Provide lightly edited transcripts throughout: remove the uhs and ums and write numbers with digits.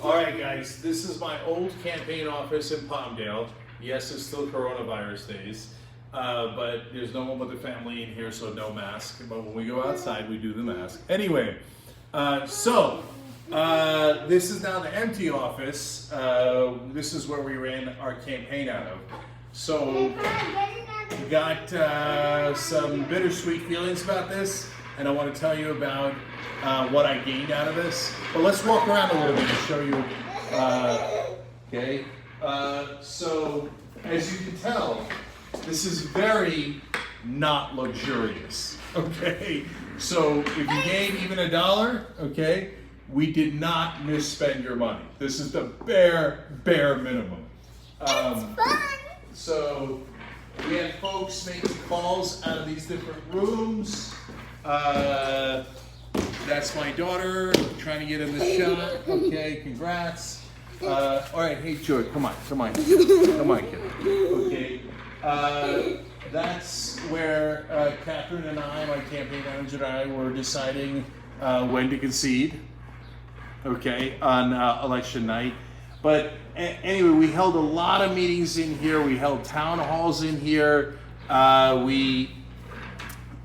All right, guys, this is my old campaign office in Palmdale. Yes, it's still coronavirus days, but there's no one but the family in here, so no mask. But when we go outside, we do the mask. Anyway, this is now the empty office. This is where we ran our campaign out of. So we got some bittersweet feelings about this, and I want to tell you about what I gained out of this. But let's walk around a little bit and show you. Okay. So as you can tell, this is very not luxurious. Okay. So if you gave even $1, okay, we did not misspend your money. This is the bare minimum. So we had folks making calls out of these different rooms. That's my daughter trying to get in the shot. Okay, congrats. All right, hey George, come on, kid. Okay, that's where Catherine and I, my campaign manager and I, were deciding when to concede. Okay, on election night. But anyway, we held a lot of meetings in here. We held town halls in here. We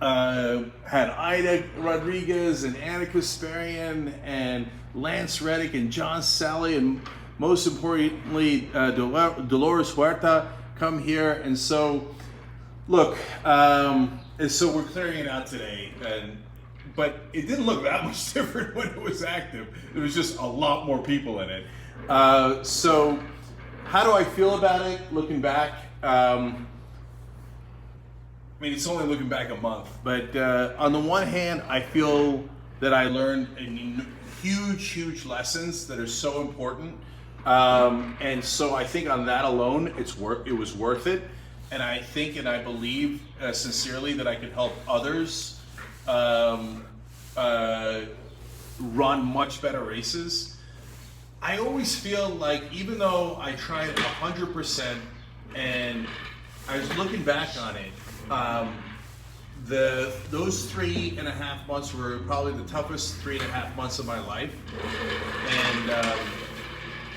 had Ida Rodriguez and Anna Kasparian and Lance Reddick and John Sally and most importantly Dolores Huerta come here. And so look, and so we're clearing it out today, but it didn't look that much different when it was active. There was just a lot more people in it. So how do I feel about it looking back? I mean, it's only looking back a month, but on the one hand, I feel that I learned huge lessons that are so important. And so I think on that alone, it was worth it. And I think and I believe sincerely that I could help others run much better races. I always feel like even though I tried 100% and I was looking back on it, those 3.5 months were probably the toughest 3.5 months of my life. And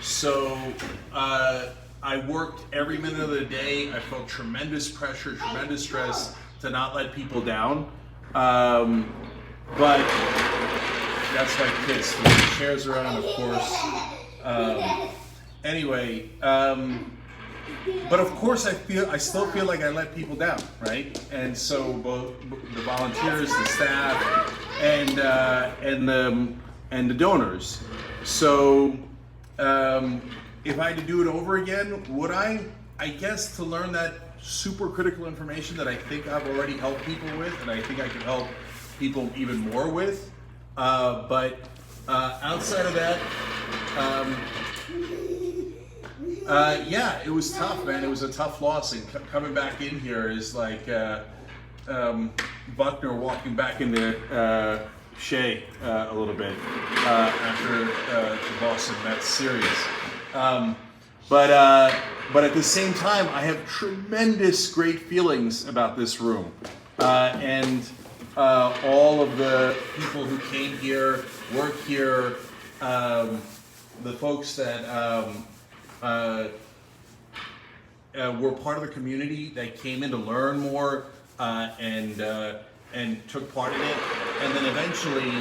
so I worked every minute of the day. I felt tremendous pressure, tremendous stress to not let people down. But that's my kids. The chairs around, of course. Anyway, but of course I still feel like I let people down, right? And so both the volunteers, the staff, and the donors. So if I had to do it over again, would I? I guess to learn that super critical information that I think I've already helped people with, and I think I can help people even more with. But outside of that, yeah, it was tough, man. It was a tough loss, and coming back in here is like Buckner walking back into Shea a little bit after the Boston Mets series. But at the same time, I have tremendous great feelings about this room, and all of the people who came here, work here, the folks that were part of the community that came in to learn more and took part in it, and then eventually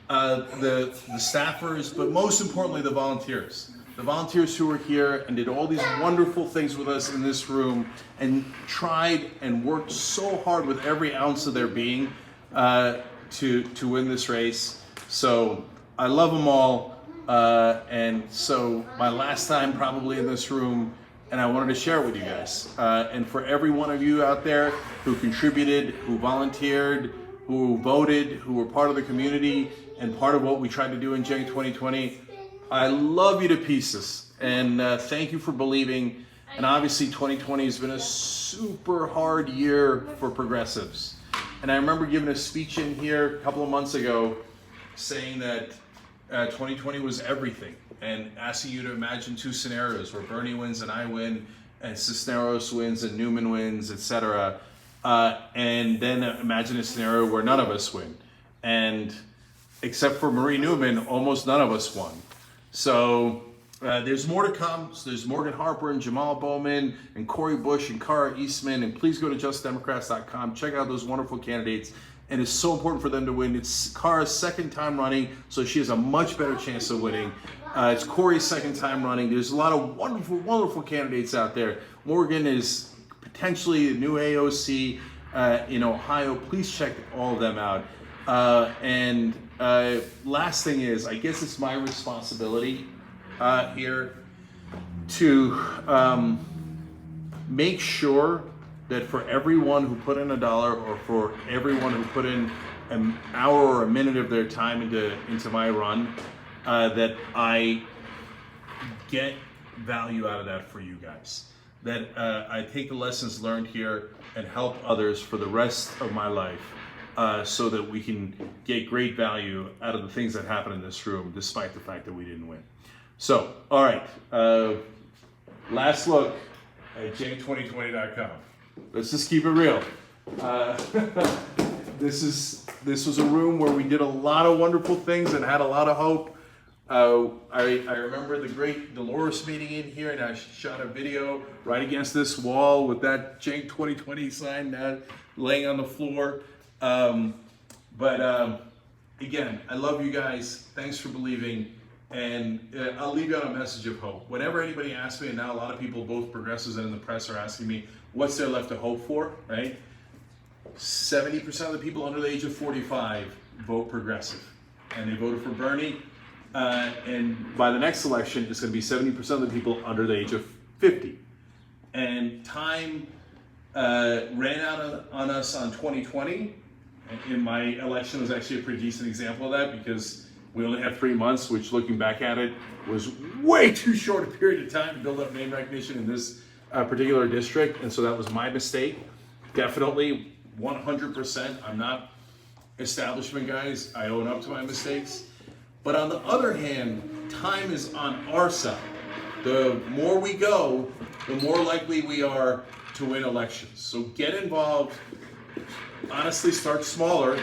the staffers, but most importantly the volunteers. The volunteers who were here and did all these wonderful things with us in this room and tried and worked so hard with every ounce of their being to win this race. So I love them all. And so my last time probably in this room, and I wanted to share it with you guys. And for every one of you out there who contributed, who volunteered, who voted, who were part of the community and part of what we tried to do in Cenk 2020, I love you to pieces, and thank you for believing. And obviously 2020 has been a super hard year for progressives. And I remember giving a speech in here a couple of months ago saying that 2020 was everything, and asking you to imagine two scenarios where Bernie wins and I win, and Cisneros wins and Newman wins, etc. And then imagine a scenario where none of us win. And except for Marie Newman, almost none of us won. So there's more to come. So there's Morgan Harper and Jamal Bowman and Cori Bush and Cara Eastman. And please go to justdemocrats.com. Check out those wonderful candidates. And it's so important for them to win. It's Cara's second time running, so she has a much better chance of winning. It's Cori's second time running. There's a lot of wonderful, wonderful candidates out there. Morgan is potentially the new AOC in Ohio. Please check all of them out. Last thing is, I guess it's my responsibility here to make sure that for everyone who put in $1 or for everyone who put in an hour or a minute of their time into my run, that I get value out of that for you guys. That I take the lessons learned here and help others for the rest of my life, so that we can get great value out of the things that happen in this room, despite the fact that we didn't win. So, all right, last look at Cenk2020.com. Let's just keep it real. This was a room where we did a lot of wonderful things and had a lot of hope. I remember the great Dolores meeting in here, and I shot a video right against this wall with that Cenk 2020 sign laying on the floor. Again, I love you guys. Thanks for believing. And I'll leave you on a message of hope. Whenever anybody asks me, and now a lot of people, both progressives and in the press, are asking me, what's there left to hope for, right? 70% of the people under the age of 45 vote progressive. And they voted for Bernie. And by the next election, it's going to be 70% of the people under the age of 50. And time ran out on us on 2020. And my election was actually a pretty decent example of that, because we only had 3 months, which, looking back at it, was way too short a period of time to build up name recognition in this particular district. And so that was my mistake. Definitely 100%. I'm not establishment guys. I own up to my mistakes. But on the other hand, time is on our side. The more we go, the more likely we are to win elections. So get involved. Honestly, start smaller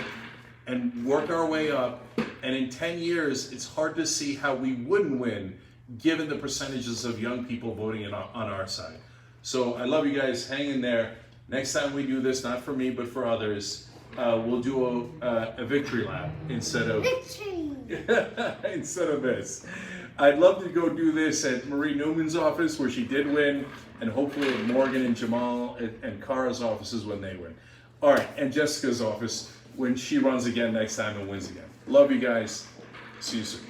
and work our way up. And in 10 years, it's hard to see how we wouldn't win, given the percentages of young people voting on our side. So I love you guys. Hang in there. Next time we do this, not for me, but for others, we'll do a victory lap instead of instead of this. I'd love to go do this at Marie Newman's office, where she did win, and hopefully at Morgan and Jamal and Cara's offices when they win. All right, and Jessica's office when she runs again next time and wins again. Love you guys. See you soon.